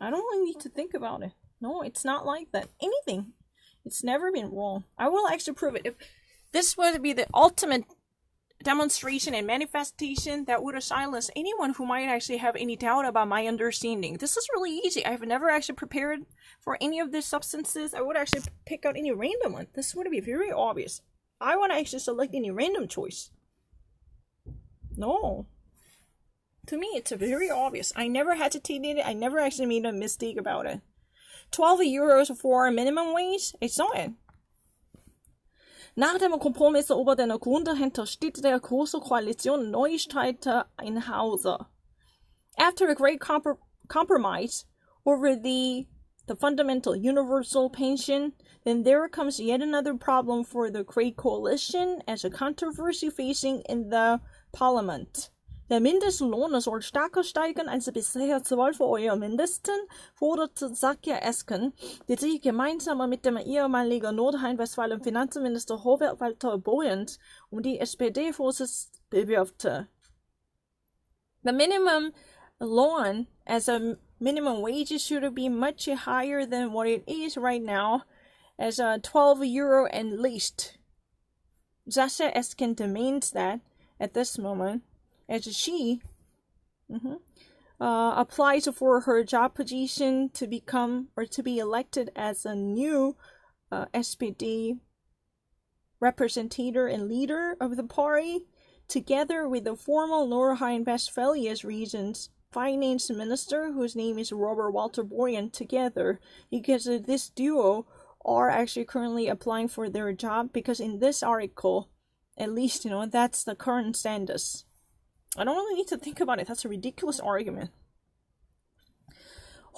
I don't really need to think about it. No, it's not like that. Anything. It's never been wrong. I will actually prove it. If this would be the ultimate demonstration and manifestation that would have silenced anyone who might actually have any doubt about my understanding. This is really easy. I've never actually prepared for any of these substances. I would actually pick out any random one. This would be very obvious. I want to actually select any random choice. No. To me, it's very obvious. I never hesitated. I never actually made a mistake about it. 12 euros for minimum wage? It's not. Nach dem Kompromiss über den Grundrente steht der große Koalition Neustädter in Hause. After a great compromise over the fundamental universal pension, then there comes yet another problem for the Great Coalition as a controversy facing in the Parliament. Der Mindestlohn soll stärker steigen als bisher 12 Euro Mindesten, forderte Saskia Esken, die sich gemeinsam mit dem ehemaligen Nordrhein-Westfalen Finanzminister Robert Walter Borjans die SPD-Vorsitz bewirfte. The minimum loan as a minimum wage should be much higher than what it is right now, as 12 euro at least. Saskia Esken demands that at this moment, as she applies for her job position to become or to be elected as a new SPD representative and leader of the party, together with the former Nordrhein-Westphalia's region's finance minister, whose name is Robert Walter Borjans, together, because this duo are actually currently applying for their job, because in this article, at least, that's the current status. I don't really need to think about it. That's a ridiculous argument.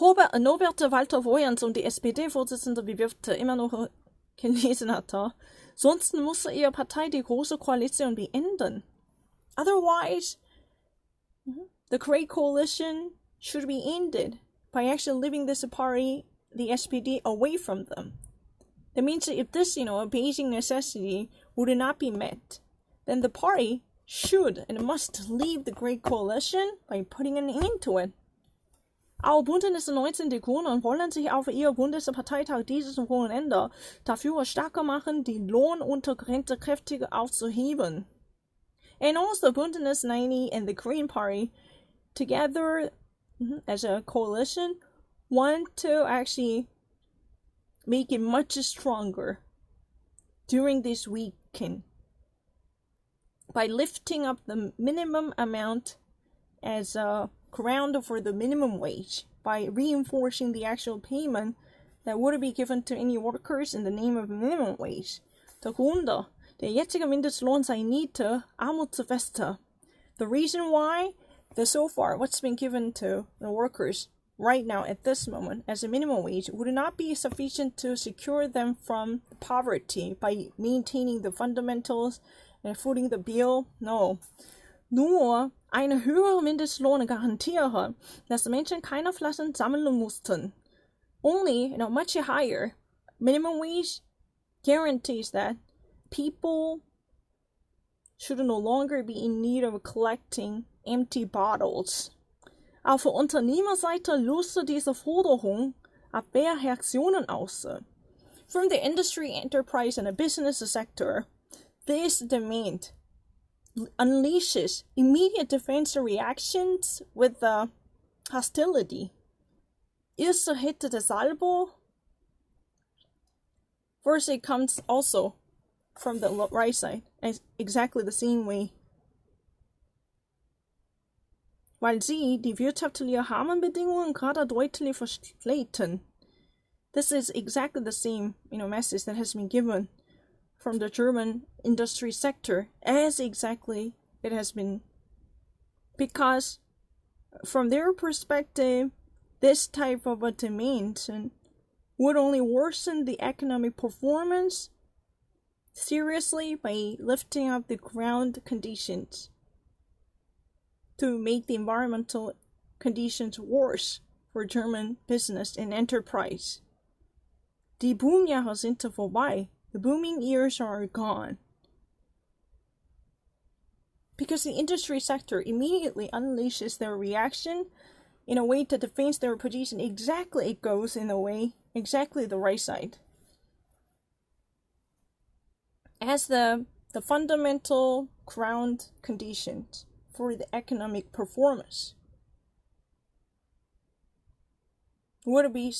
Norbert Walter Borjans die SPD-Vorsitzende bewirfte immer noch gelesen hatte. Sonst musste ihre Partei die große Koalition beenden. Otherwise, the Great Coalition should be ended by actually leaving this party, the SPD, away from them. That means that if this, a basic necessity would not be met, then the party should and must leave the Great Coalition by putting an end to it. Auch Bündnis 19 Die Grünen wollen sich auf ihr Bundesparteitag dieses Wochenende dafür stark machen, die Lohnuntergrenze kräftig aufzuheben. And also Bündnis 90 and the Green Party together as a coalition want to actually make it much stronger during this weekend by lifting up the minimum amount as a ground for the minimum wage, by reinforcing the actual payment that would be given to any workers in the name of minimum wage. Der Grunde, der jetzige Mindestlohn sei niedrig, armutsfester. The reason why, so far, what's been given to the workers right now at this moment as a minimum wage would not be sufficient to secure them from poverty by maintaining the fundamentals and footing the bill. No. Nur eine höhere Mindestlohn garantiere, dass Menschen keine Flaschen sammeln mussten. Only, much higher minimum wage guarantees that people should no longer be in need of collecting empty bottles. Auf Unternehmerseite löste diese Forderung Abwehrreaktionen aus. From the industry, enterprise, and the business sector, this demand unleashes immediate defense reactions with hostility. Erste Hit de Salvo. First, it comes also from the right side, exactly the same way. Weil sie die wirtschaftlichen Rahmenbedingungen gerade deutlich verschlechtern. This is exactly the same, message that has been given from the German industry sector as exactly it has been. Because from their perspective, this type of a demand would only worsen the economic performance seriously by lifting up the ground conditions to make the environmental conditions worse for German business and enterprise. Die Boomjahre sind vorbei. The booming years are gone. Because the industry sector immediately unleashes their reaction in a way that defends their position. Exactly, it goes in a way, exactly the right side. As the fundamental ground conditions for the economic performance would be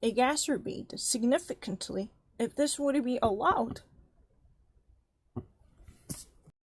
exacerbated significantly if this would be allowed.